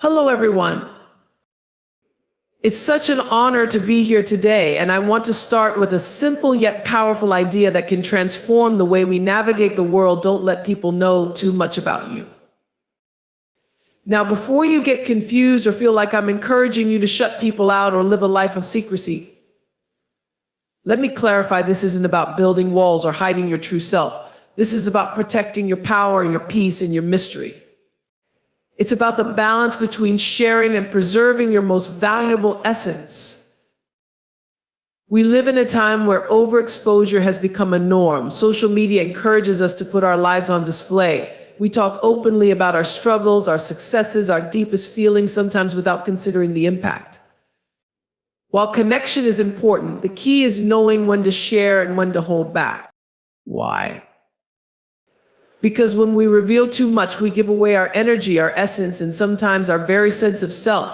Hello, everyone. It's such an honor to be here today, and I want to start with a simple yet powerful idea that can transform the way we navigate the world. Don't let people know too much about you. Now, before you get confused or feel like I'm encouraging you to shut people out or live a life of secrecy, let me clarify, this isn't about building walls or hiding your true self. This is about protecting your power, your peace, and your mystery. It's about the balance between sharing and preserving your most valuable essence. We live in a time where overexposure has become a norm. Social media encourages us to put our lives on display. We talk openly about our struggles, our successes, our deepest feelings, sometimes without considering the impact. While connection is important, the key is knowing when to share and when to hold back. Why? Because when we reveal too much, we give away our energy, our essence, and sometimes our very sense of self.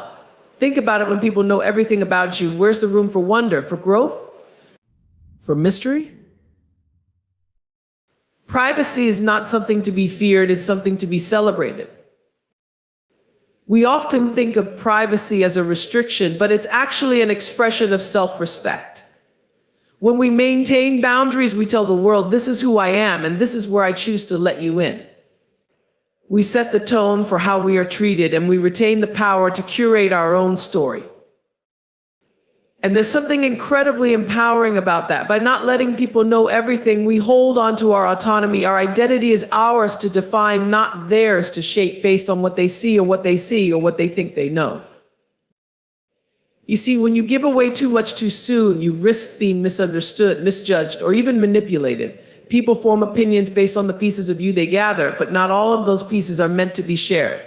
Think about it. When people know everything about you, where's the room for wonder, for growth, for mystery? Privacy is not something to be feared, it's something to be celebrated. We often think of privacy as a restriction, but it's actually an expression of self-respect. When we maintain boundaries, we tell the world, this is who I am, and this is where I choose to let you in. We set the tone for how we are treated, and we retain the power to curate our own story. And there's something incredibly empowering about that. By not letting people know everything, we hold on to our autonomy. Our identity is ours to define, not theirs to shape based on what they see or what they think they know. You see, when you give away too much too soon, you risk being misunderstood, misjudged, or even manipulated. People form opinions based on the pieces of you they gather, but not all of those pieces are meant to be shared.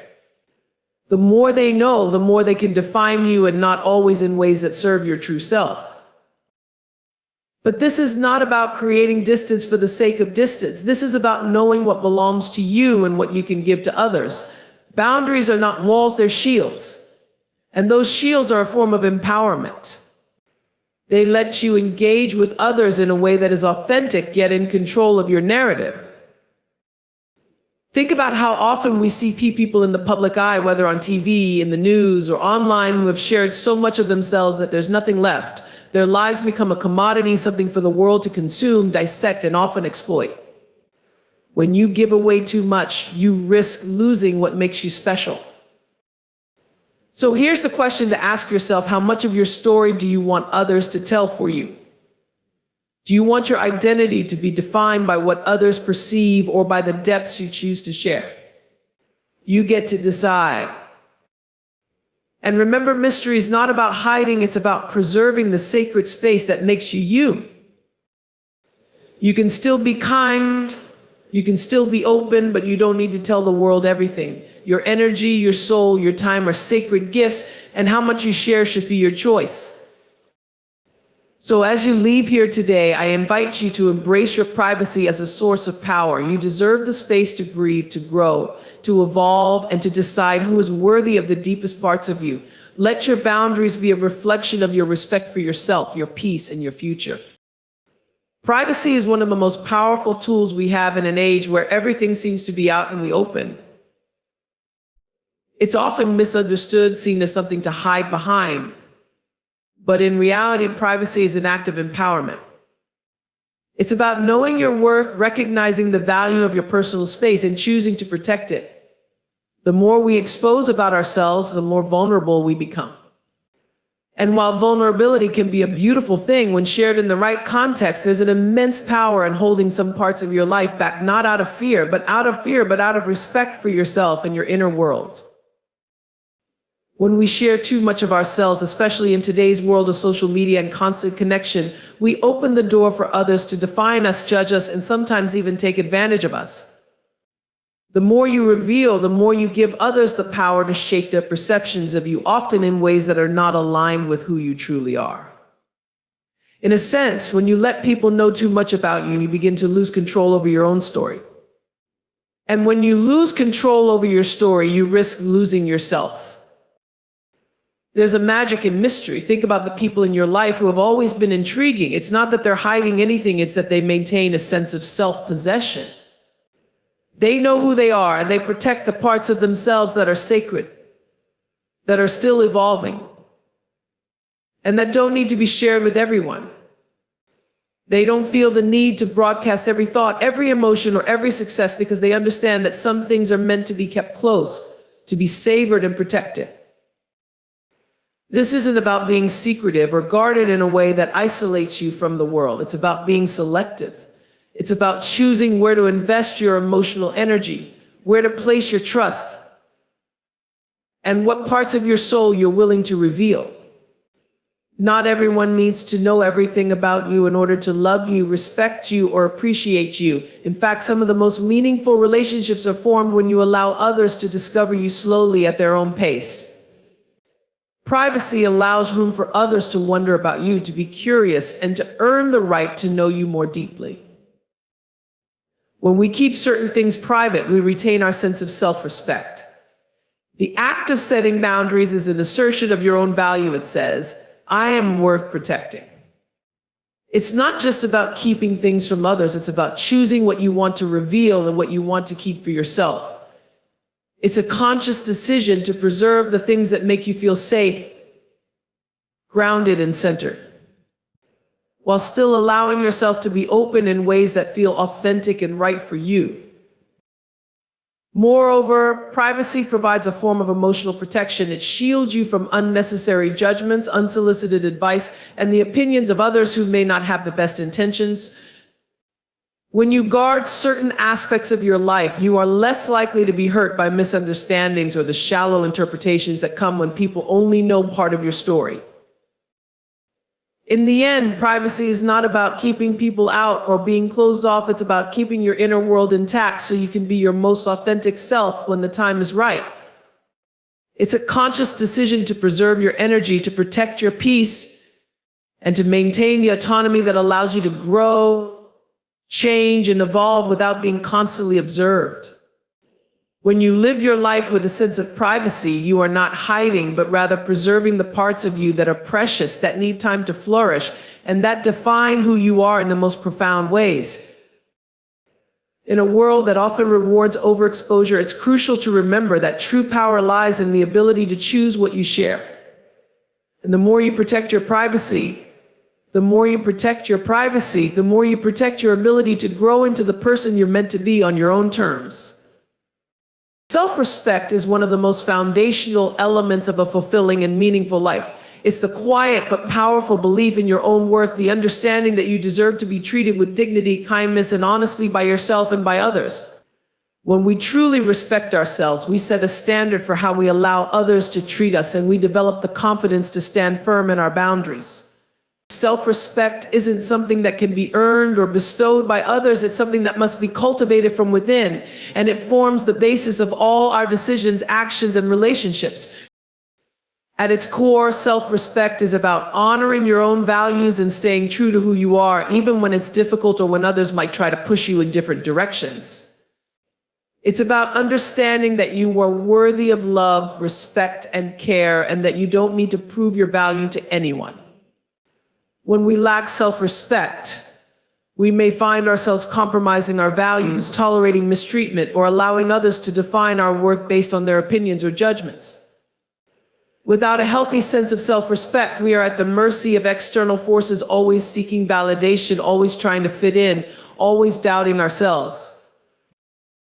The more they know, the more they can define you, and not always in ways that serve your true self. But this is not about creating distance for the sake of distance. This is about knowing what belongs to you and what you can give to others. Boundaries are not walls, they're shields. And those shields are a form of empowerment. They let you engage with others in a way that is authentic, yet in control of your narrative. Think about how often we see people in the public eye, whether on TV, in the news, or online, who have shared so much of themselves that there's nothing left. Their lives become a commodity, something for the world to consume, dissect, and often exploit. When you give away too much, you risk losing what makes you special. So here's the question to ask yourself: how much of your story do you want others to tell for you? Do you want your identity to be defined by what others perceive or by the depths you choose to share? You get to decide. And remember, mystery is not about hiding, it's about preserving the sacred space that makes you you. You can still be kind, you can still be open, but you don't need to tell the world everything. Your energy, your soul, your time are sacred gifts, and how much you share should be your choice. So as you leave here today, I invite you to embrace your privacy as a source of power. You deserve the space to breathe, to grow, to evolve, and to decide who is worthy of the deepest parts of you. Let your boundaries be a reflection of your respect for yourself, your peace, and your future. Privacy is one of the most powerful tools we have in an age where everything seems to be out in the open. It's often misunderstood, seen as something to hide behind. But in reality, privacy is an act of empowerment. It's about knowing your worth, recognizing the value of your personal space, and choosing to protect it. The more we expose about ourselves, the more vulnerable we become. And while vulnerability can be a beautiful thing when shared in the right context, there's an immense power in holding some parts of your life back, not out of fear, but out of respect for yourself and your inner world. When we share too much of ourselves, especially in today's world of social media and constant connection, we open the door for others to define us, judge us, and sometimes even take advantage of us. The more you reveal, the more you give others the power to shape their perceptions of you, often in ways that are not aligned with who you truly are. In a sense, when you let people know too much about you, you begin to lose control over your own story. And when you lose control over your story, you risk losing yourself. There's a magic in mystery. Think about the people in your life who have always been intriguing. It's not that they're hiding anything, it's that they maintain a sense of self-possession. They know who they are, and they protect the parts of themselves that are sacred. that are still evolving, and that don't need to be shared with everyone. They don't feel the need to broadcast every thought, every emotion, or every success because they understand that some things are meant to be kept close, to be savored and protected. This isn't about being secretive or guarded in a way that isolates you from the world. It's about being selective. It's about choosing where to invest your emotional energy, where to place your trust, and what parts of your soul you're willing to reveal. Not everyone needs to know everything about you in order to love you, respect you, or appreciate you. In fact, some of the most meaningful relationships are formed when you allow others to discover you slowly at their own pace. Privacy allows room for others to wonder about you, to be curious, and to earn the right to know you more deeply. When we keep certain things private, we retain our sense of self-respect. The act of setting boundaries is an assertion of your own value. It says, I am worth protecting. It's not just about keeping things from others, it's about choosing what you want to reveal and what you want to keep for yourself. It's a conscious decision to preserve the things that make you feel safe, grounded, and centered, while still allowing yourself to be open in ways that feel authentic and right for you. Moreover, privacy provides a form of emotional protection. It shields you from unnecessary judgments, unsolicited advice, and the opinions of others who may not have the best intentions. When you guard certain aspects of your life, you are less likely to be hurt by misunderstandings or the shallow interpretations that come when people only know part of your story. In the end, privacy is not about keeping people out or being closed off. It's about keeping your inner world intact so you can be your most authentic self when the time is right. It's a conscious decision to preserve your energy, to protect your peace, and to maintain the autonomy that allows you to grow, change, and evolve without being constantly observed. When you live your life with a sense of privacy, you are not hiding, but rather preserving the parts of you that are precious, that need time to flourish, and that define who you are in the most profound ways. In a world that often rewards overexposure, it's crucial to remember that true power lies in the ability to choose what you share. And the more you protect your privacy, the more you protect your ability to grow into the person you're meant to be on your own terms. Self-respect is one of the most foundational elements of a fulfilling and meaningful life. It's the quiet but powerful belief in your own worth, the understanding that you deserve to be treated with dignity, kindness, and honesty by yourself and by others. When we truly respect ourselves, we set a standard for how we allow others to treat us, and we develop the confidence to stand firm in our boundaries. Self-respect isn't something that can be earned or bestowed by others. It's something that must be cultivated from within, and it forms the basis of all our decisions, actions, and relationships. At its core, self-respect is about honoring your own values and staying true to who you are, even when it's difficult or when others might try to push you in different directions. It's about understanding that you are worthy of love, respect, and care, and that you don't need to prove your value to anyone. When we lack self-respect, we may find ourselves compromising our values, tolerating mistreatment, or allowing others to define our worth based on their opinions or judgments. Without a healthy sense of self-respect, we are at the mercy of external forces, always seeking validation, always trying to fit in, always doubting ourselves.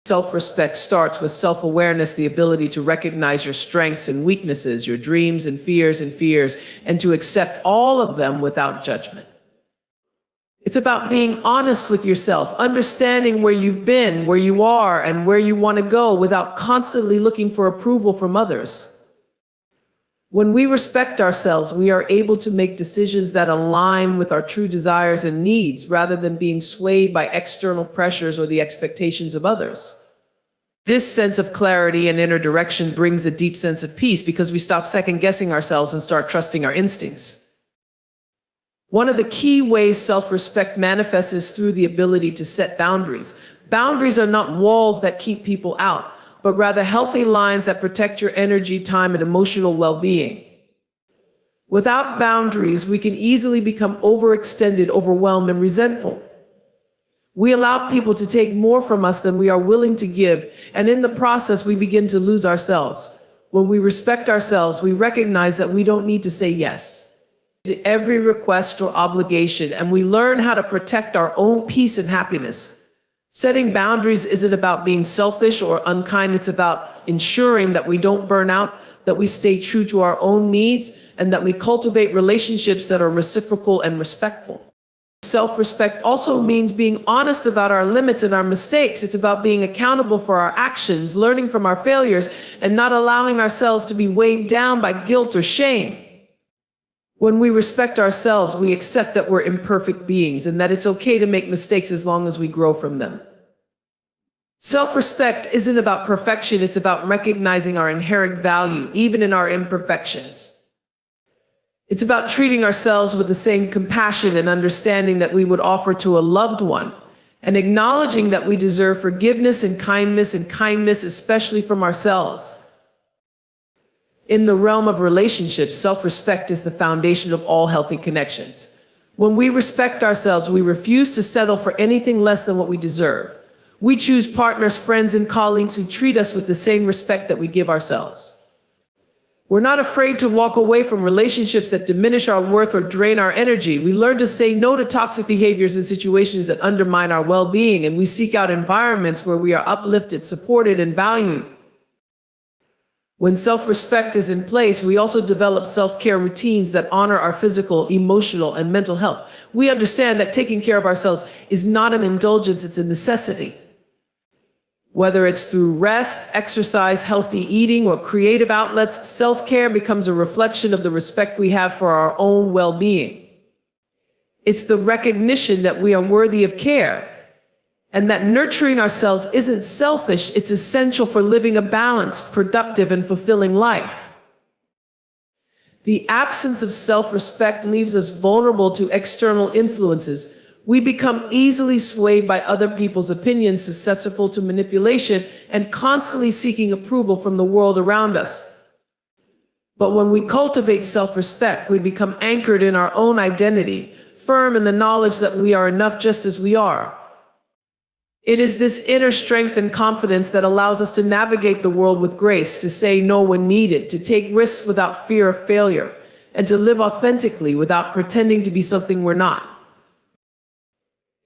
Self-respect starts with self-awareness, the ability to recognize your strengths and weaknesses, your dreams and fears, and to accept all of them without judgment. It's about being honest with yourself, understanding where you've been, where you are, and where you want to go without constantly looking for approval from others. When we respect ourselves, we are able to make decisions that align with our true desires and needs rather than being swayed by external pressures or the expectations of others. This sense of clarity and inner direction brings a deep sense of peace because we stop second-guessing ourselves and start trusting our instincts. One of the key ways self-respect manifests is through the ability to set boundaries. Boundaries are not walls that keep people out, but rather healthy lines that protect your energy, time, and emotional well-being. Without boundaries, we can easily become overextended, overwhelmed, and resentful. We allow people to take more from us than we are willing to give, and in the process, we begin to lose ourselves. When we respect ourselves, we recognize that we don't need to say yes to every request or obligation, and we learn how to protect our own peace and happiness. Setting boundaries isn't about being selfish or unkind, it's about ensuring that we don't burn out, that we stay true to our own needs, and that we cultivate relationships that are reciprocal and respectful. Self-respect also means being honest about our limits and our mistakes. It's about being accountable for our actions, learning from our failures, and not allowing ourselves to be weighed down by guilt or shame. When we respect ourselves, we accept that we're imperfect beings and that it's okay to make mistakes as long as we grow from them. Self-respect isn't about perfection, it's about recognizing our inherent value, even in our imperfections. It's about treating ourselves with the same compassion and understanding that we would offer to a loved one, and acknowledging that we deserve forgiveness and kindness, especially from ourselves. In the realm of relationships, self-respect is the foundation of all healthy connections. When we respect ourselves, we refuse to settle for anything less than what we deserve. We choose partners, friends, and colleagues who treat us with the same respect that we give ourselves. We're not afraid to walk away from relationships that diminish our worth or drain our energy. We learn to say no to toxic behaviors and situations that undermine our well-being, and we seek out environments where we are uplifted, supported, and valued. When self-respect is in place, we also develop self-care routines that honor our physical, emotional, and mental health. We understand that taking care of ourselves is not an indulgence, it's a necessity. Whether it's through rest, exercise, healthy eating, or creative outlets, self-care becomes a reflection of the respect we have for our own well-being. It's the recognition that we are worthy of care, and that nurturing ourselves isn't selfish, it's essential for living a balanced, productive, and fulfilling life. The absence of self-respect leaves us vulnerable to external influences. We become easily swayed by other people's opinions, susceptible to manipulation, and constantly seeking approval from the world around us. But when we cultivate self-respect, we become anchored in our own identity, firm in the knowledge that we are enough just as we are. It is this inner strength and confidence that allows us to navigate the world with grace, to say no when needed, to take risks without fear of failure, and to live authentically without pretending to be something we're not.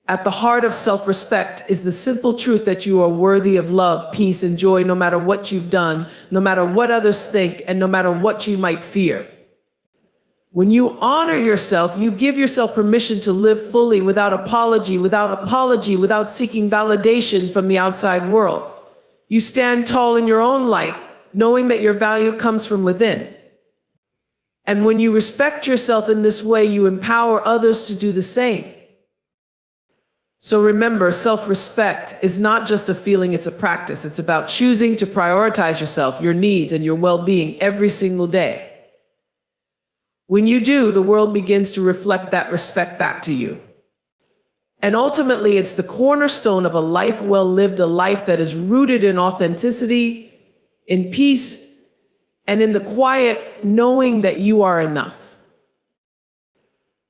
At the heart of self-respect is the simple truth that you are worthy of love, peace, and joy no matter what you've done, no matter what others think, and no matter what you might fear. When you honor yourself, you give yourself permission to live fully without apology, without seeking validation from the outside world. You stand tall in your own light, knowing that your value comes from within. And when you respect yourself in this way, you empower others to do the same. So remember, self-respect is not just a feeling, it's a practice. It's about choosing to prioritize yourself, your needs, and your well-being every single day. When you do, the world begins to reflect that respect back to you. And ultimately, it's the cornerstone of a life well lived, a life that is rooted in authenticity, in peace, and in the quiet knowing that you are enough.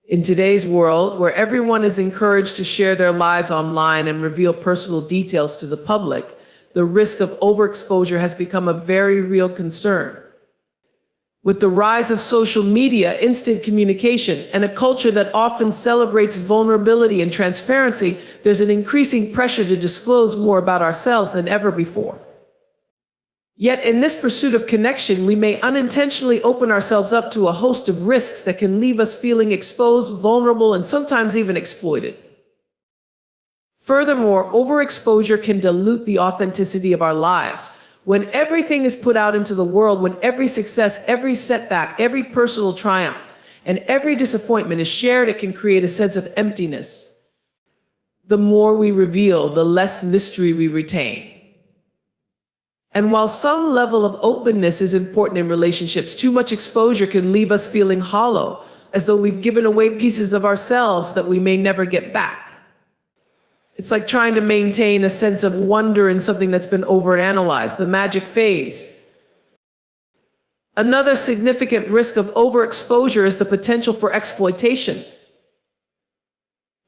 In today's world, where everyone is encouraged to share their lives online and reveal personal details to the public, the risk of overexposure has become a very real concern. With the rise of social media, instant communication, and a culture that often celebrates vulnerability and transparency, there's an increasing pressure to disclose more about ourselves than ever before. Yet in this pursuit of connection, we may unintentionally open ourselves up to a host of risks that can leave us feeling exposed, vulnerable, and sometimes even exploited. Furthermore, overexposure can dilute the authenticity of our lives. When everything is put out into the world, when every success, every setback, every personal triumph, and every disappointment is shared, it can create a sense of emptiness. The more we reveal, the less mystery we retain. And while some level of openness is important in relationships, too much exposure can leave us feeling hollow, as though we've given away pieces of ourselves that we may never get back. It's like trying to maintain a sense of wonder in something that's been overanalyzed. The magic fades. Another significant risk of overexposure is the potential for exploitation.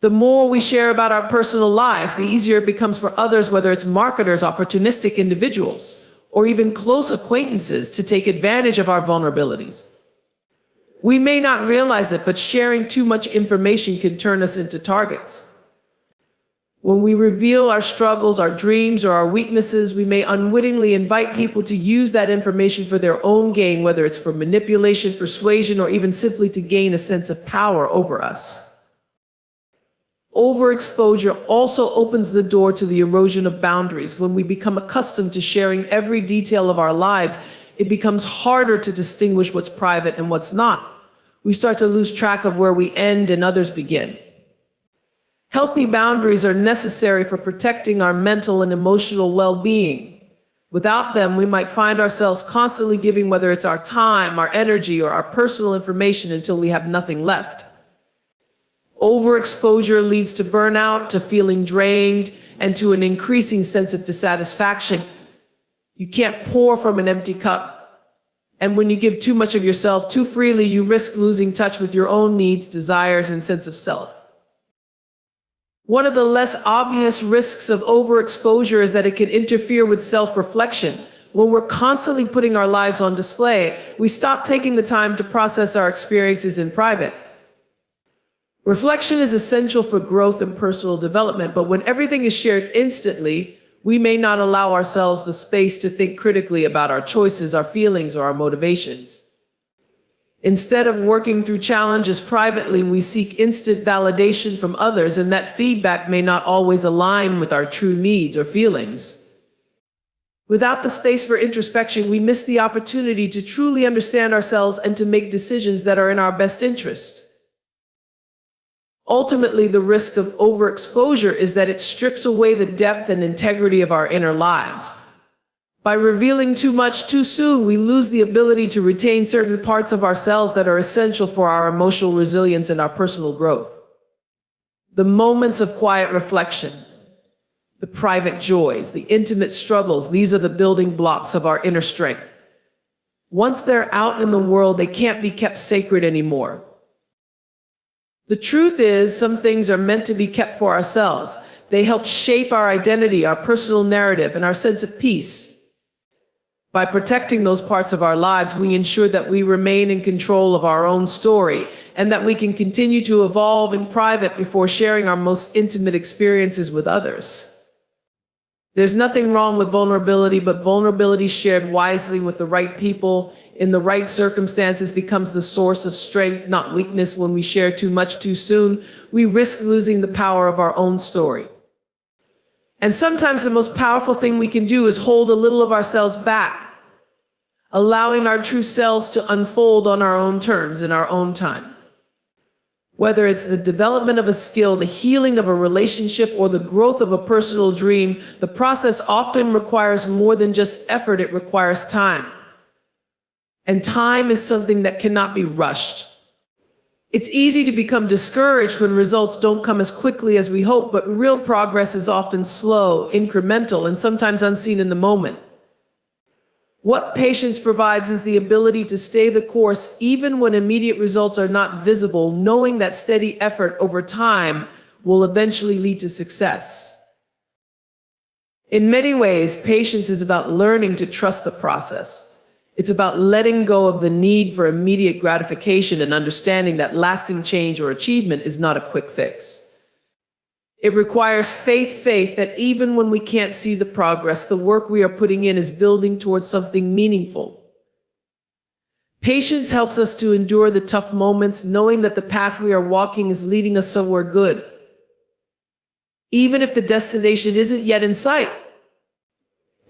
The more we share about our personal lives, the easier it becomes for others, whether it's marketers, opportunistic individuals, or even close acquaintances to take advantage of our vulnerabilities. We may not realize it, but sharing too much information can turn us into targets. When we reveal our struggles, our dreams, or our weaknesses, we may unwittingly invite people to use that information for their own gain, whether it's for manipulation, persuasion, or even simply to gain a sense of power over us. Overexposure also opens the door to the erosion of boundaries. When we become accustomed to sharing every detail of our lives, it becomes harder to distinguish what's private and what's not. We start to lose track of where we end and others begin. Healthy boundaries are necessary for protecting our mental and emotional well-being. Without them, we might find ourselves constantly giving, whether it's our time, our energy, or our personal information, until we have nothing left. Overexposure leads to burnout, to feeling drained, and to an increasing sense of dissatisfaction. You can't pour from an empty cup. And when you give too much of yourself too freely, you risk losing touch with your own needs, desires, and sense of self. One of the less obvious risks of overexposure is that it can interfere with self-reflection. When we're constantly putting our lives on display, we stop taking the time to process our experiences in private. Reflection is essential for growth and personal development, but when everything is shared instantly, we may not allow ourselves the space to think critically about our choices, our feelings, or our motivations. Instead of working through challenges privately, we seek instant validation from others, and that feedback may not always align with our true needs or feelings. Without the space for introspection, we miss the opportunity to truly understand ourselves and to make decisions that are in our best interest. Ultimately, the risk of overexposure is that it strips away the depth and integrity of our inner lives. By revealing too much too soon, we lose the ability to retain certain parts of ourselves that are essential for our emotional resilience and our personal growth. The moments of quiet reflection, the private joys, the intimate struggles, these are the building blocks of our inner strength. Once they're out in the world, they can't be kept sacred anymore. The truth is, some things are meant to be kept for ourselves. They help shape our identity, our personal narrative, and our sense of peace. By protecting those parts of our lives, we ensure that we remain in control of our own story and that we can continue to evolve in private before sharing our most intimate experiences with others. There's nothing wrong with vulnerability, but vulnerability shared wisely with the right people in the right circumstances becomes the source of strength, not weakness. When we share too much too soon, we risk losing the power of our own story. And sometimes the most powerful thing we can do is hold a little of ourselves back, allowing our true selves to unfold on our own terms in our own time. Whether it's the development of a skill, the healing of a relationship, or the growth of a personal dream, the process often requires more than just effort, it requires time. And time is something that cannot be rushed. It's easy to become discouraged when results don't come as quickly as we hope, but real progress is often slow, incremental, and sometimes unseen in the moment. What patience provides is the ability to stay the course even when immediate results are not visible, knowing that steady effort over time will eventually lead to success. In many ways, patience is about learning to trust the process. It's about letting go of the need for immediate gratification and understanding that lasting change or achievement is not a quick fix. It requires faith that even when we can't see the progress, the work we are putting in is building towards something meaningful. Patience helps us to endure the tough moments, knowing that the path we are walking is leading us somewhere good, even if the destination isn't yet in sight.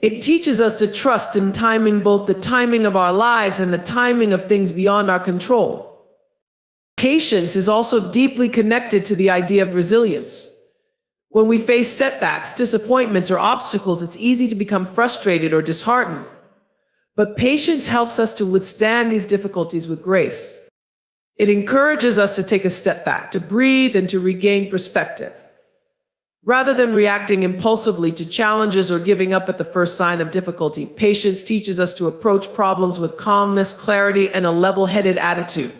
It teaches us to trust in timing, both the timing of our lives and the timing of things beyond our control. Patience is also deeply connected to the idea of resilience. When we face setbacks, disappointments, or obstacles, it's easy to become frustrated or disheartened. But patience helps us to withstand these difficulties with grace. It encourages us to take a step back, to breathe, and to regain perspective. Rather than reacting impulsively to challenges or giving up at the first sign of difficulty, patience teaches us to approach problems with calmness, clarity, and a level-headed attitude.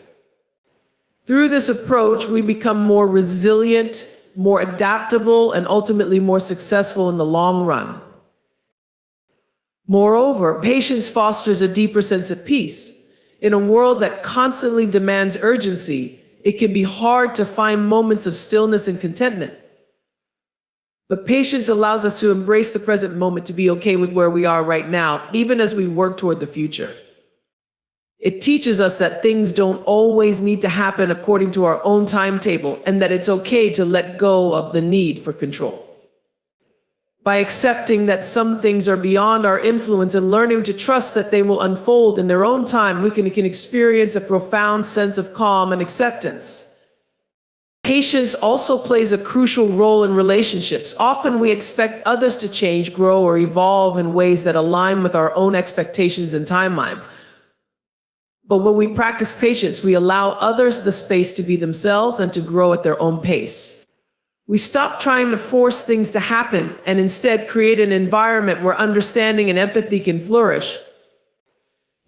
Through this approach, we become more resilient, more adaptable, and ultimately more successful in the long run. Moreover, patience fosters a deeper sense of peace. In a world that constantly demands urgency, it can be hard to find moments of stillness and contentment. But patience allows us to embrace the present moment, to be okay with where we are right now, even as we work toward the future. It teaches us that things don't always need to happen according to our own timetable, and that it's okay to let go of the need for control. By accepting that some things are beyond our influence and learning to trust that they will unfold in their own time, we can experience a profound sense of calm and acceptance. Patience also plays a crucial role in relationships. Often we expect others to change, grow, or evolve in ways that align with our own expectations and timelines. But when we practice patience, we allow others the space to be themselves and to grow at their own pace. We stop trying to force things to happen and instead create an environment where understanding and empathy can flourish.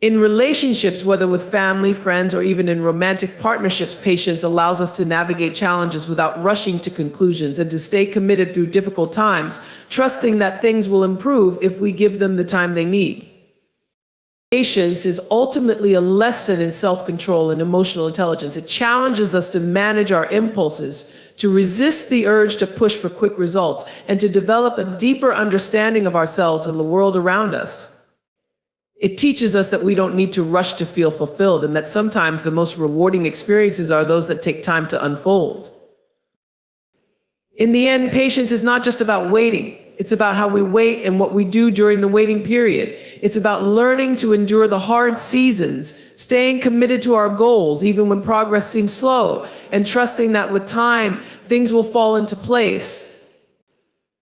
In relationships, whether with family, friends, or even in romantic partnerships, patience allows us to navigate challenges without rushing to conclusions and to stay committed through difficult times, trusting that things will improve if we give them the time they need. Patience is ultimately a lesson in self-control and emotional intelligence. It challenges us to manage our impulses, to resist the urge to push for quick results, and to develop a deeper understanding of ourselves and the world around us. It teaches us that we don't need to rush to feel fulfilled, and that sometimes the most rewarding experiences are those that take time to unfold. In the end, patience is not just about waiting. It's about how we wait and what we do during the waiting period. It's about learning to endure the hard seasons, staying committed to our goals even when progress seems slow, and trusting that with time, things will fall into place.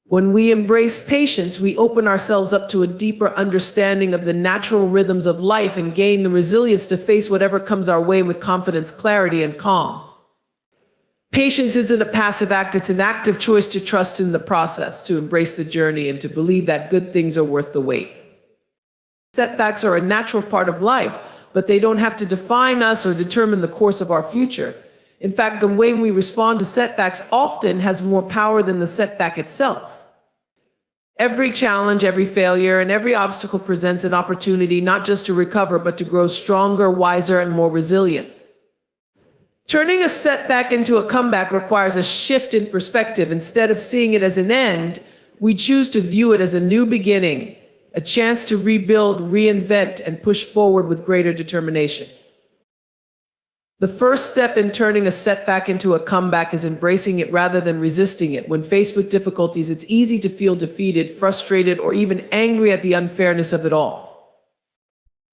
When we embrace patience, we open ourselves up to a deeper understanding of the natural rhythms of life and gain the resilience to face whatever comes our way with confidence, clarity, and calm. Patience isn't a passive act, it's an active choice to trust in the process, to embrace the journey, and to believe that good things are worth the wait. Setbacks are a natural part of life, but they don't have to define us or determine the course of our future. In fact, the way we respond to setbacks often has more power than the setback itself. Every challenge, every failure, and every obstacle presents an opportunity not just to recover, but to grow stronger, wiser, and more resilient. Turning a setback into a comeback requires a shift in perspective. Instead of seeing it as an end, we choose to view it as a new beginning, a chance to rebuild, reinvent, and push forward with greater determination. The first step in turning a setback into a comeback is embracing it rather than resisting it. When faced with difficulties, it's easy to feel defeated, frustrated, or even angry at the unfairness of it all.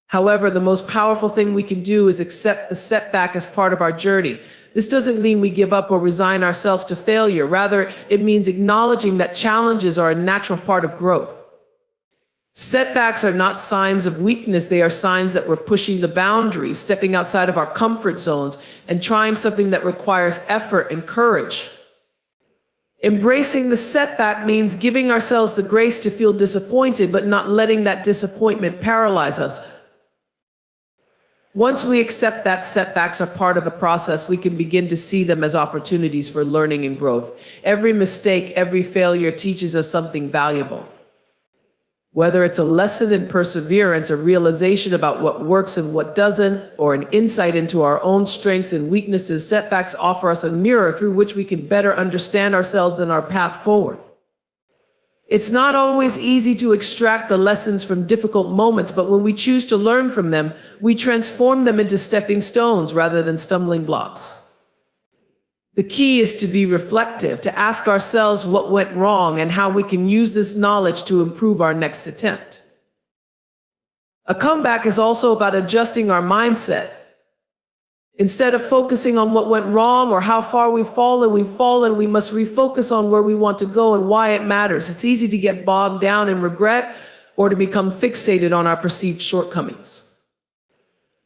However, the most powerful thing we can do is accept the setback as part of our journey. This doesn't mean we give up or resign ourselves to failure. Rather, it means acknowledging that challenges are a natural part of growth. Setbacks are not signs of weakness. They are signs that we're pushing the boundaries, stepping outside of our comfort zones, and trying something that requires effort and courage. Embracing the setback means giving ourselves the grace to feel disappointed, but not letting that disappointment paralyze us. Once we accept that setbacks are part of the process, we can begin to see them as opportunities for learning and growth. Every mistake, every failure teaches us something valuable. Whether it's a lesson in perseverance, a realization about what works and what doesn't, or an insight into our own strengths and weaknesses, setbacks offer us a mirror through which we can better understand ourselves and our path forward. It's not always easy to extract the lessons from difficult moments, but when we choose to learn from them, we transform them into stepping stones rather than stumbling blocks. The key is to be reflective, to ask ourselves what went wrong and how we can use this knowledge to improve our next attempt. A comeback is also about adjusting our mindset. Instead of focusing on what went wrong or how far we've fallen, we must refocus on where we want to go and why it matters. It's easy to get bogged down in regret or to become fixated on our perceived shortcomings.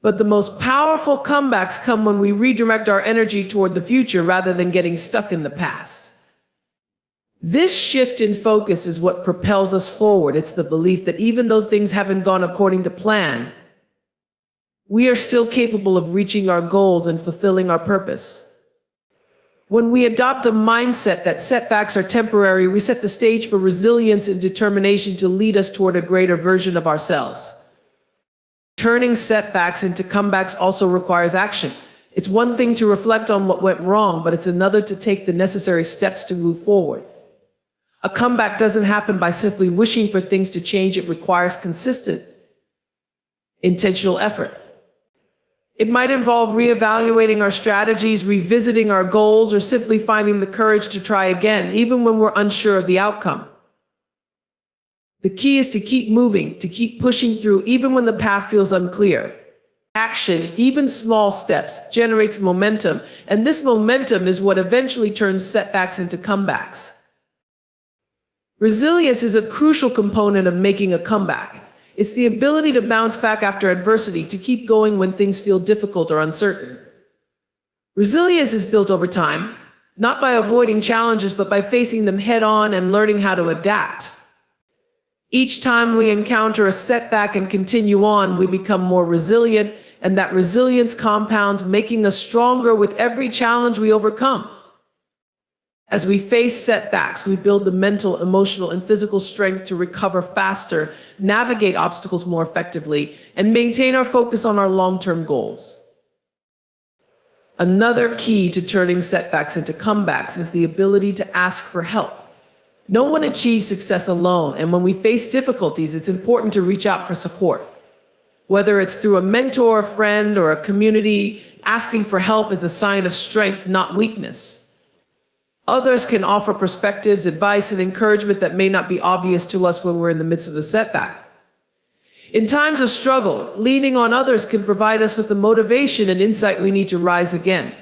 But the most powerful comebacks come when we redirect our energy toward the future rather than getting stuck in the past. This shift in focus is what propels us forward. It's the belief that even though things haven't gone according to plan, we are still capable of reaching our goals and fulfilling our purpose. When we adopt a mindset that setbacks are temporary, we set the stage for resilience and determination to lead us toward a greater version of ourselves. Turning setbacks into comebacks also requires action. It's one thing to reflect on what went wrong, but it's another to take the necessary steps to move forward. A comeback doesn't happen by simply wishing for things to change. It requires consistent, intentional effort. It might involve reevaluating our strategies, revisiting our goals, or simply finding the courage to try again, even when we're unsure of the outcome. The key is to keep moving, to keep pushing through, even when the path feels unclear. Action, even small steps, generates momentum, and this momentum is what eventually turns setbacks into comebacks. Resilience is a crucial component of making a comeback. It's the ability to bounce back after adversity, to keep going when things feel difficult or uncertain. Resilience is built over time, not by avoiding challenges, but by facing them head on and learning how to adapt. Each time we encounter a setback and continue on, we become more resilient, and that resilience compounds, making us stronger with every challenge we overcome. As we face setbacks, we build the mental, emotional, and physical strength to recover faster, navigate obstacles more effectively, and maintain our focus on our long-term goals. Another key to turning setbacks into comebacks is the ability to ask for help. No one achieves success alone, and when we face difficulties, it's important to reach out for support. Whether it's through a mentor, a friend, or a community, asking for help is a sign of strength, not weakness. Others can offer perspectives, advice, and encouragement that may not be obvious to us when we're in the midst of the setback. In times of struggle, leaning on others can provide us with the motivation and insight we need to rise again.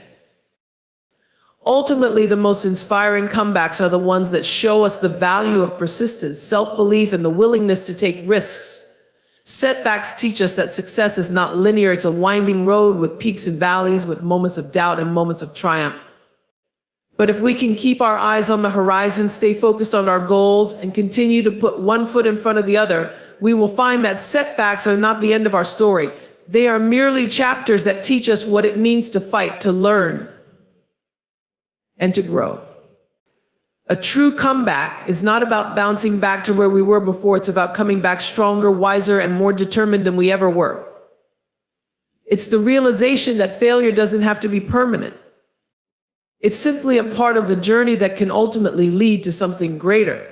Ultimately, the most inspiring comebacks are the ones that show us the value of persistence, self-belief, and the willingness to take risks. Setbacks teach us that success is not linear. It's a winding road with peaks and valleys, with moments of doubt and moments of triumph. But if we can keep our eyes on the horizon, stay focused on our goals, and continue to put one foot in front of the other, we will find that setbacks are not the end of our story. They are merely chapters that teach us what it means to fight, to learn, and to grow. A true comeback is not about bouncing back to where we were before. It's about coming back stronger, wiser, and more determined than we ever were. It's the realization that failure doesn't have to be permanent. It's simply a part of the journey that can ultimately lead to something greater.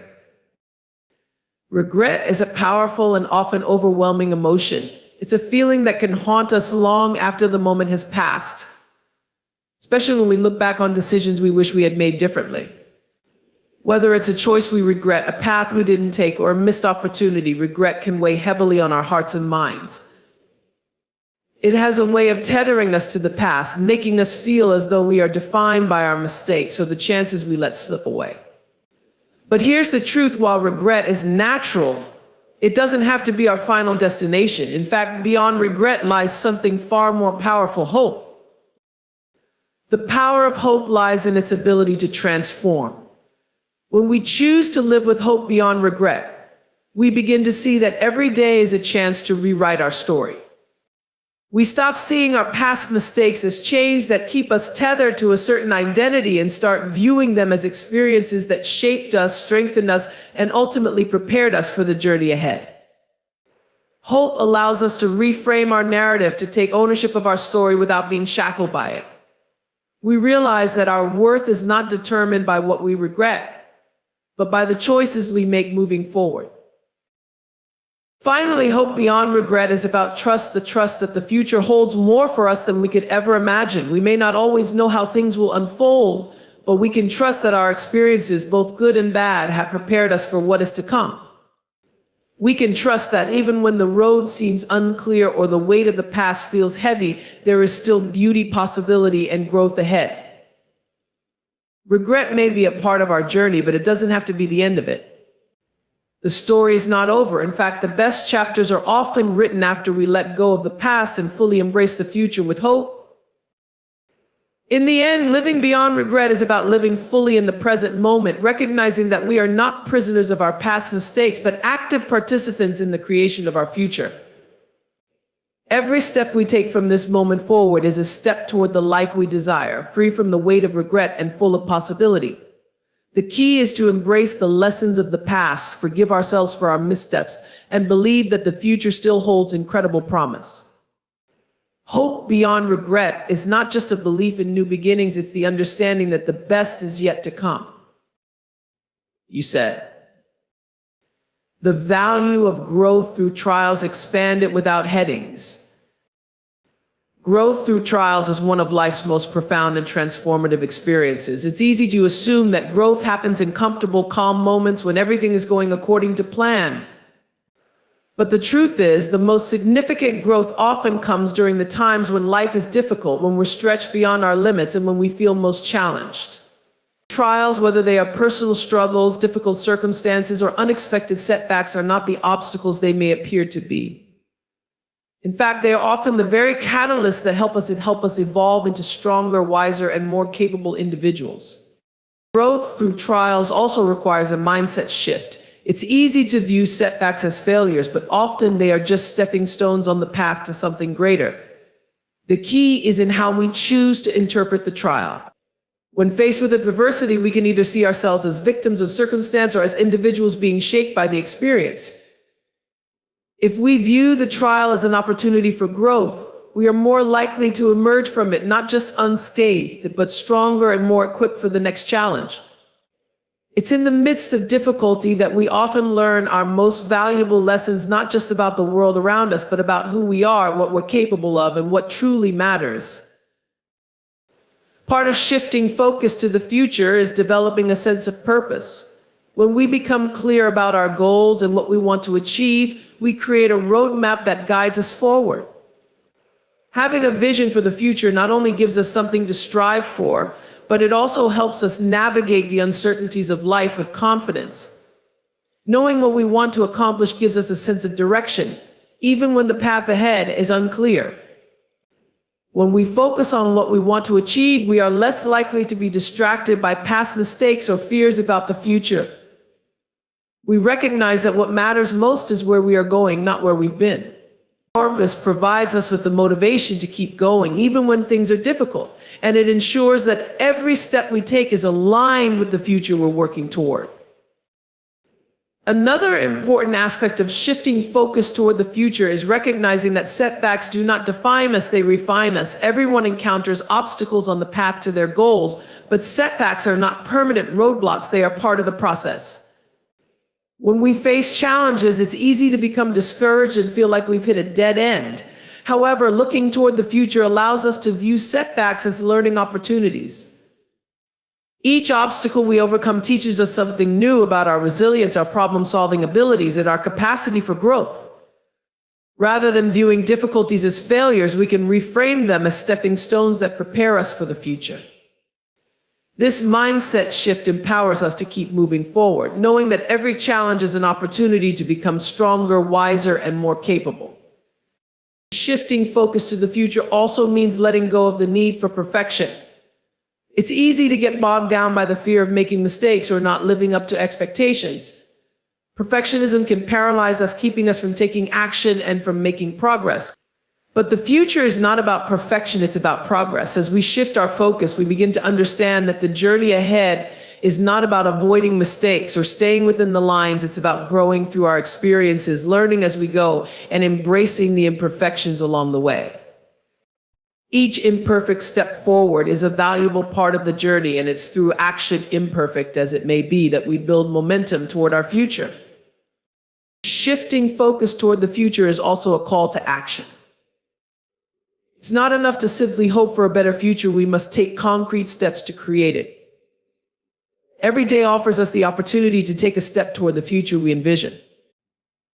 Regret is a powerful and often overwhelming emotion. It's a feeling that can haunt us long after the moment has passed, especially when we look back on decisions we wish we had made differently. Whether it's a choice we regret, a path we didn't take, or a missed opportunity, regret can weigh heavily on our hearts and minds. It has a way of tethering us to the past, making us feel as though we are defined by our mistakes or the chances we let slip away. But here's the truth: while regret is natural, it doesn't have to be our final destination. In fact, beyond regret lies something far more powerful: hope. The power of hope lies in its ability to transform. When we choose to live with hope beyond regret, we begin to see that every day is a chance to rewrite our story. We stop seeing our past mistakes as chains that keep us tethered to a certain identity and start viewing them as experiences that shaped us, strengthened us, and ultimately prepared us for the journey ahead. Hope allows us to reframe our narrative, to take ownership of our story without being shackled by it. We realize that our worth is not determined by what we regret, but by the choices we make moving forward. Finally, hope beyond regret is about trust, the trust that the future holds more for us than we could ever imagine. We may not always know how things will unfold, but we can trust that our experiences, both good and bad, have prepared us for what is to come. We can trust that even when the road seems unclear or the weight of the past feels heavy, there is still beauty, possibility, and growth ahead. Regret may be a part of our journey, but it doesn't have to be the end of it. The story is not over. In fact, the best chapters are often written after we let go of the past and fully embrace the future with hope. In the end, living beyond regret is about living fully in the present moment, recognizing that we are not prisoners of our past mistakes, but active participants in the creation of our future. Every step we take from this moment forward is a step toward the life we desire, free from the weight of regret and full of possibility. The key is to embrace the lessons of the past, forgive ourselves for our missteps, and believe that the future still holds incredible promise. Hope beyond regret is not just a belief in new beginnings, it's the understanding that the best is yet to come. You said, the value of growth through trials, expand it without headings. Growth through trials is one of life's most profound and transformative experiences. It's easy to assume that growth happens in comfortable, calm moments when everything is going according to plan. But the truth is, the most significant growth often comes during the times when life is difficult, when we're stretched beyond our limits, and when we feel most challenged. Trials, whether they are personal struggles, difficult circumstances, or unexpected setbacks, are not the obstacles they may appear to be. In fact, they are often the very catalysts that help us evolve into stronger, wiser, and more capable individuals. Growth through trials also requires a mindset shift. It's easy to view setbacks as failures, but often they are just stepping stones on the path to something greater. The key is in how we choose to interpret the trial. When faced with adversity, we can either see ourselves as victims of circumstance or as individuals being shaped by the experience. If we view the trial as an opportunity for growth, we are more likely to emerge from it not just unscathed, but stronger and more equipped for the next challenge. It's in the midst of difficulty that we often learn our most valuable lessons, not just about the world around us, but about who we are, what we're capable of, and what truly matters. Part of shifting focus to the future is developing a sense of purpose. When we become clear about our goals and what we want to achieve, we create a roadmap that guides us forward. Having a vision for the future not only gives us something to strive for, but it also helps us navigate the uncertainties of life with confidence. Knowing what we want to accomplish gives us a sense of direction, even when the path ahead is unclear. When we focus on what we want to achieve, we are less likely to be distracted by past mistakes or fears about the future. We recognize that what matters most is where we are going, not where we've been. Purpose provides us with the motivation to keep going, even when things are difficult, and it ensures that every step we take is aligned with the future we're working toward. Another important aspect of shifting focus toward the future is recognizing that setbacks do not define us, they refine us. Everyone encounters obstacles on the path to their goals, but setbacks are not permanent roadblocks, they are part of the process. When we face challenges, it's easy to become discouraged and feel like we've hit a dead end. However, looking toward the future allows us to view setbacks as learning opportunities. Each obstacle we overcome teaches us something new about our resilience, our problem-solving abilities, and our capacity for growth. Rather than viewing difficulties as failures, we can reframe them as stepping stones that prepare us for the future. This mindset shift empowers us to keep moving forward, knowing that every challenge is an opportunity to become stronger, wiser, and more capable. Shifting focus to the future also means letting go of the need for perfection. It's easy to get bogged down by the fear of making mistakes or not living up to expectations. Perfectionism can paralyze us, keeping us from taking action and from making progress. But the future is not about perfection, it's about progress. As we shift our focus, we begin to understand that the journey ahead is not about avoiding mistakes or staying within the lines. It's about growing through our experiences, learning as we go, and embracing the imperfections along the way. Each imperfect step forward is a valuable part of the journey, and it's through action, imperfect as it may be, that we build momentum toward our future. Shifting focus toward the future is also a call to action. It's not enough to simply hope for a better future, we must take concrete steps to create it. Every day offers us the opportunity to take a step toward the future we envision.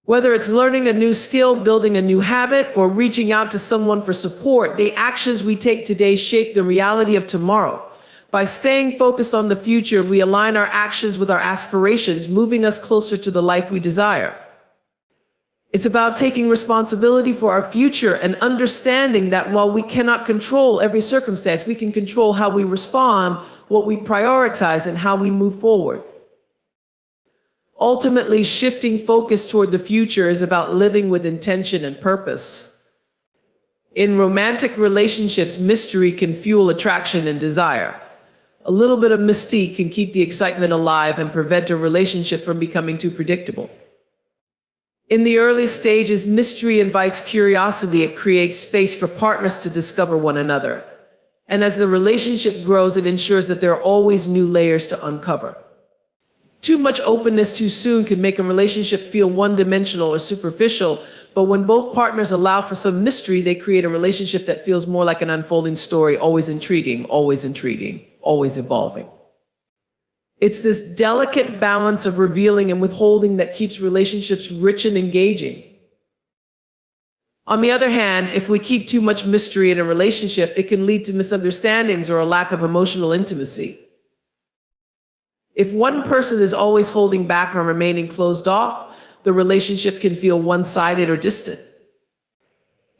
Whether it's learning a new skill, building a new habit, or reaching out to someone for support, the actions we take today shape the reality of tomorrow. By staying focused on the future, we align our actions with our aspirations, moving us closer to the life we desire. It's about taking responsibility for our future and understanding that while we cannot control every circumstance, we can control how we respond, what we prioritize, and how we move forward. Ultimately, shifting focus toward the future is about living with intention and purpose. In romantic relationships, mystery can fuel attraction and desire. A little bit of mystique can keep the excitement alive and prevent a relationship from becoming too predictable. In the early stages, mystery invites curiosity. It creates space for partners to discover one another. And as the relationship grows, it ensures that there are always new layers to uncover. Too much openness too soon can make a relationship feel one-dimensional or superficial, but when both partners allow for some mystery, they create a relationship that feels more like an unfolding story, always intriguing, always evolving. It's this delicate balance of revealing and withholding that keeps relationships rich and engaging. On the other hand, if we keep too much mystery in a relationship, it can lead to misunderstandings or a lack of emotional intimacy. If one person is always holding back or remaining closed off, the relationship can feel one-sided or distant.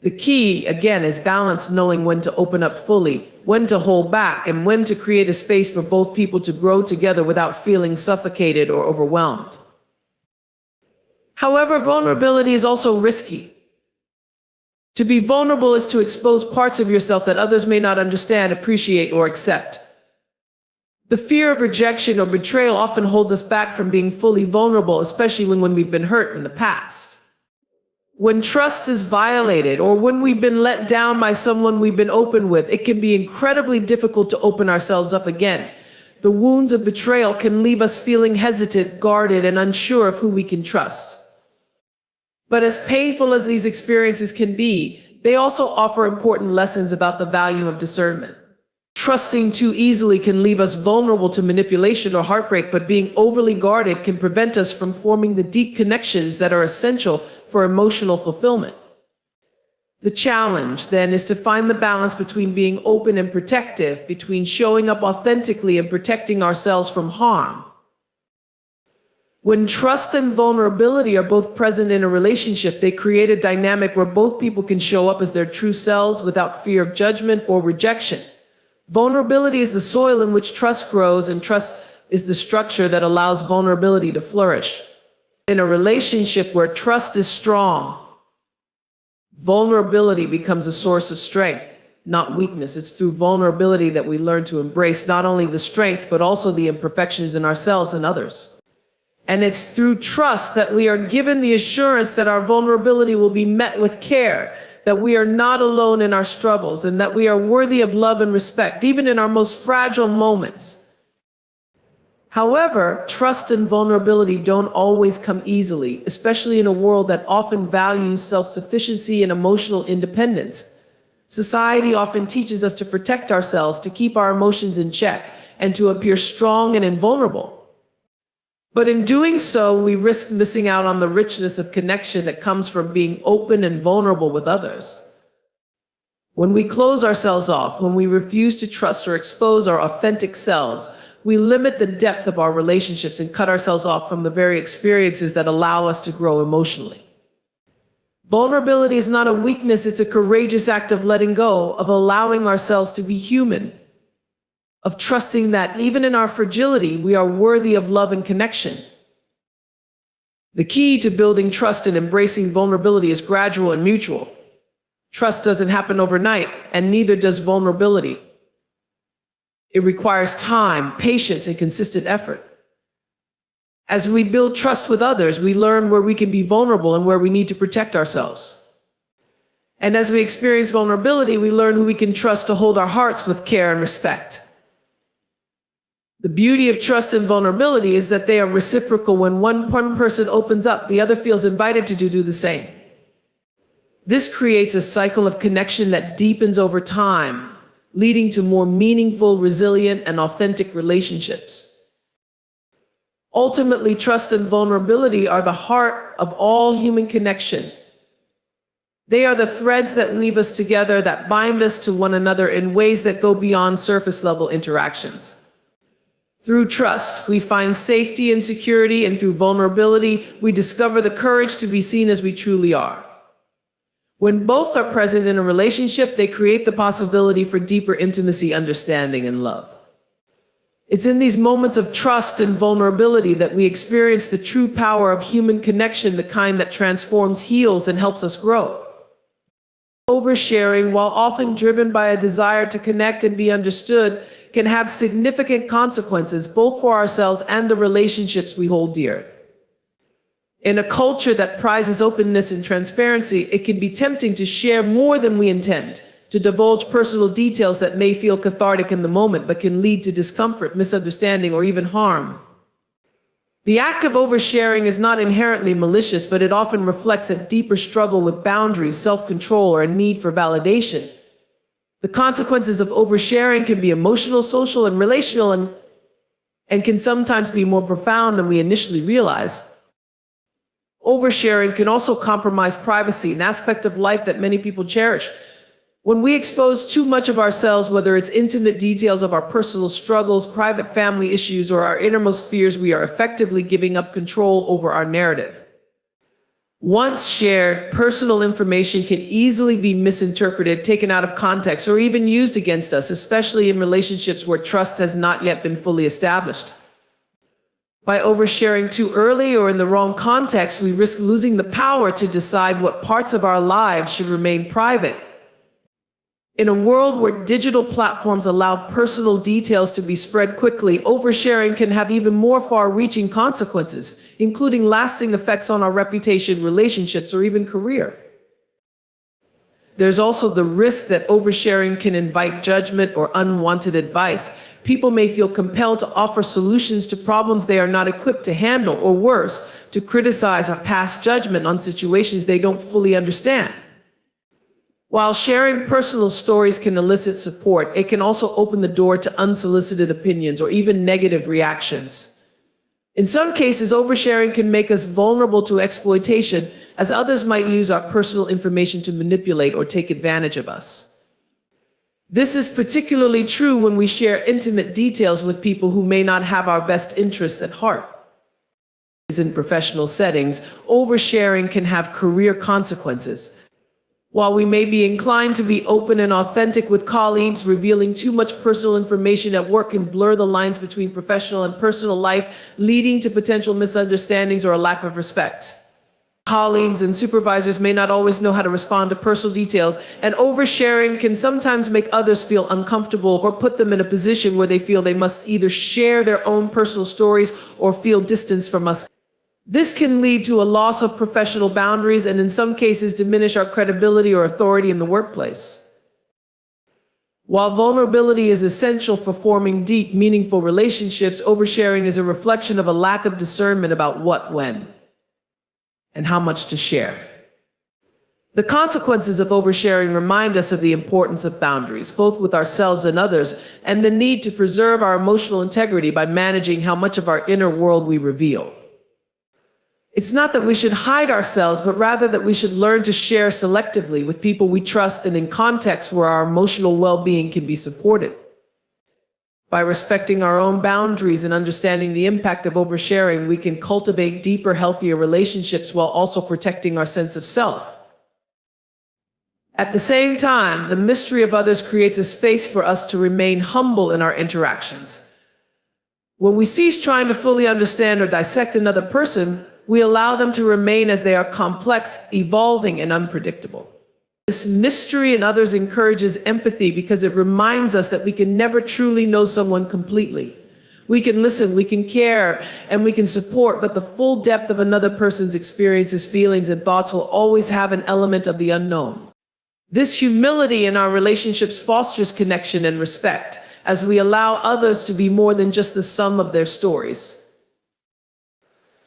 The key, again, is balance, knowing when to open up fully, when to hold back, and when to create a space for both people to grow together without feeling suffocated or overwhelmed. However, vulnerability is also risky. To be vulnerable is to expose parts of yourself that others may not understand, appreciate, or accept. The fear of rejection or betrayal often holds us back from being fully vulnerable, especially when we've been hurt in the past. When trust is violated or when we've been let down by someone we've been open with, it can be incredibly difficult to open ourselves up again. The wounds of betrayal can leave us feeling hesitant, guarded, and unsure of who we can trust. But as painful as these experiences can be, they also offer important lessons about the value of discernment. Trusting too easily can leave us vulnerable to manipulation or heartbreak, but being overly guarded can prevent us from forming the deep connections that are essential for emotional fulfillment. The challenge, then, is to find the balance between being open and protective, between showing up authentically and protecting ourselves from harm. When trust and vulnerability are both present in a relationship, they create a dynamic where both people can show up as their true selves without fear of judgment or rejection. Vulnerability is the soil in which trust grows, and trust is the structure that allows vulnerability to flourish. In a relationship where trust is strong, vulnerability becomes a source of strength, not weakness. It's through vulnerability that we learn to embrace not only the strengths, but also the imperfections in ourselves and others. And it's through trust that we are given the assurance that our vulnerability will be met with care, that we are not alone in our struggles, and that we are worthy of love and respect, even in our most fragile moments. However, trust and vulnerability don't always come easily, especially in a world that often values self-sufficiency and emotional independence. Society often teaches us to protect ourselves, to keep our emotions in check, and to appear strong and invulnerable. But in doing so, we risk missing out on the richness of connection that comes from being open and vulnerable with others. When we close ourselves off, when we refuse to trust or expose our authentic selves, we limit the depth of our relationships and cut ourselves off from the very experiences that allow us to grow emotionally. Vulnerability is not a weakness, it's a courageous act of letting go, of allowing ourselves to be human, of trusting that even in our fragility, we are worthy of love and connection. The key to building trust and embracing vulnerability is gradual and mutual. Trust doesn't happen overnight, and neither does vulnerability. It requires time, patience, and consistent effort. As we build trust with others, we learn where we can be vulnerable and where we need to protect ourselves. And as we experience vulnerability, we learn who we can trust to hold our hearts with care and respect. The beauty of trust and vulnerability is that they are reciprocal. When one person opens up, the other feels invited to do the same. This creates a cycle of connection that deepens over time, leading to more meaningful, resilient, and authentic relationships. Ultimately, trust and vulnerability are the heart of all human connection. They are the threads that weave us together, that bind us to one another in ways that go beyond surface-level interactions. Through trust, we find safety and security, and through vulnerability, we discover the courage to be seen as we truly are. When both are present in a relationship, they create the possibility for deeper intimacy, understanding, and love. It's in these moments of trust and vulnerability that we experience the true power of human connection, the kind that transforms, heals, and helps us grow. Oversharing, while often driven by a desire to connect and be understood, can have significant consequences both for ourselves and the relationships we hold dear. In a culture that prizes openness and transparency, it can be tempting to share more than we intend, to divulge personal details that may feel cathartic in the moment but can lead to discomfort, misunderstanding, or even harm. The act of oversharing is not inherently malicious, but it often reflects a deeper struggle with boundaries, self-control, or a need for validation. The consequences of oversharing can be emotional, social, and relational, and can sometimes be more profound than we initially realize. Oversharing can also compromise privacy, an aspect of life that many people cherish. When we expose too much of ourselves, whether it's intimate details of our personal struggles, private family issues, or our innermost fears, we are effectively giving up control over our narrative. Once shared, personal information can easily be misinterpreted, taken out of context, or even used against us, especially in relationships where trust has not yet been fully established. By oversharing too early or in the wrong context, we risk losing the power to decide what parts of our lives should remain private. In a world where digital platforms allow personal details to be spread quickly, oversharing can have even more far-reaching consequences, including lasting effects on our reputation, relationships, or even career. There's also the risk that oversharing can invite judgment or unwanted advice. People may feel compelled to offer solutions to problems they are not equipped to handle, or worse, to criticize or pass judgment on situations they don't fully understand. While sharing personal stories can elicit support, it can also open the door to unsolicited opinions or even negative reactions. In some cases, oversharing can make us vulnerable to exploitation, as others might use our personal information to manipulate or take advantage of us. This is particularly true when we share intimate details with people who may not have our best interests at heart. In professional settings, oversharing can have career consequences. While we may be inclined to be open and authentic with colleagues, revealing too much personal information at work can blur the lines between professional and personal life, leading to potential misunderstandings or a lack of respect. Colleagues and supervisors may not always know how to respond to personal details, and oversharing can sometimes make others feel uncomfortable or put them in a position where they feel they must either share their own personal stories or feel distance from us. This can lead to a loss of professional boundaries and in some cases diminish our credibility or authority in the workplace. While vulnerability is essential for forming deep, meaningful relationships, oversharing is a reflection of a lack of discernment about what, when, and how much to share. The consequences of oversharing remind us of the importance of boundaries, both with ourselves and others, and the need to preserve our emotional integrity by managing how much of our inner world we reveal. It's not that we should hide ourselves, but rather that we should learn to share selectively with people we trust and in contexts where our emotional well-being can be supported. By respecting our own boundaries and understanding the impact of oversharing, we can cultivate deeper, healthier relationships while also protecting our sense of self. At the same time, the mystery of others creates a space for us to remain humble in our interactions. When we cease trying to fully understand or dissect another person, we allow them to remain as they are, complex, evolving, and unpredictable. This mystery in others encourages empathy because it reminds us that we can never truly know someone completely. We can listen, we can care, and we can support, but the full depth of another person's experiences, feelings, and thoughts will always have an element of the unknown. This humility in our relationships fosters connection and respect, as we allow others to be more than just the sum of their stories.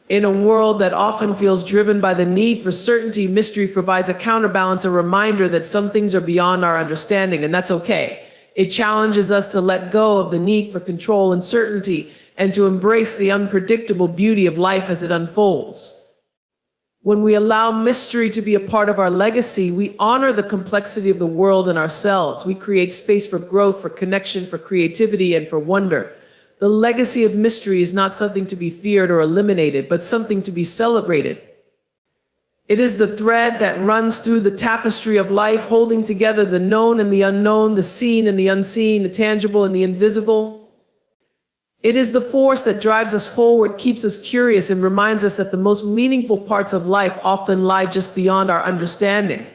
In a world that often feels driven by the need for certainty, mystery provides a counterbalance, a reminder that some things are beyond our understanding, and that's okay. It challenges us to let go of the need for control and certainty and to embrace the unpredictable beauty of life as it unfolds. When we allow mystery to be a part of our legacy, we honor the complexity of the world and ourselves. We create space for growth, for connection, for creativity, and for wonder. The legacy of mystery is not something to be feared or eliminated, but something to be celebrated. It is the thread that runs through the tapestry of life, holding together the known and the unknown, the seen and the unseen, the tangible and the invisible. It is the force that drives us forward, keeps us curious, and reminds us that the most meaningful parts of life often lie just beyond our understanding.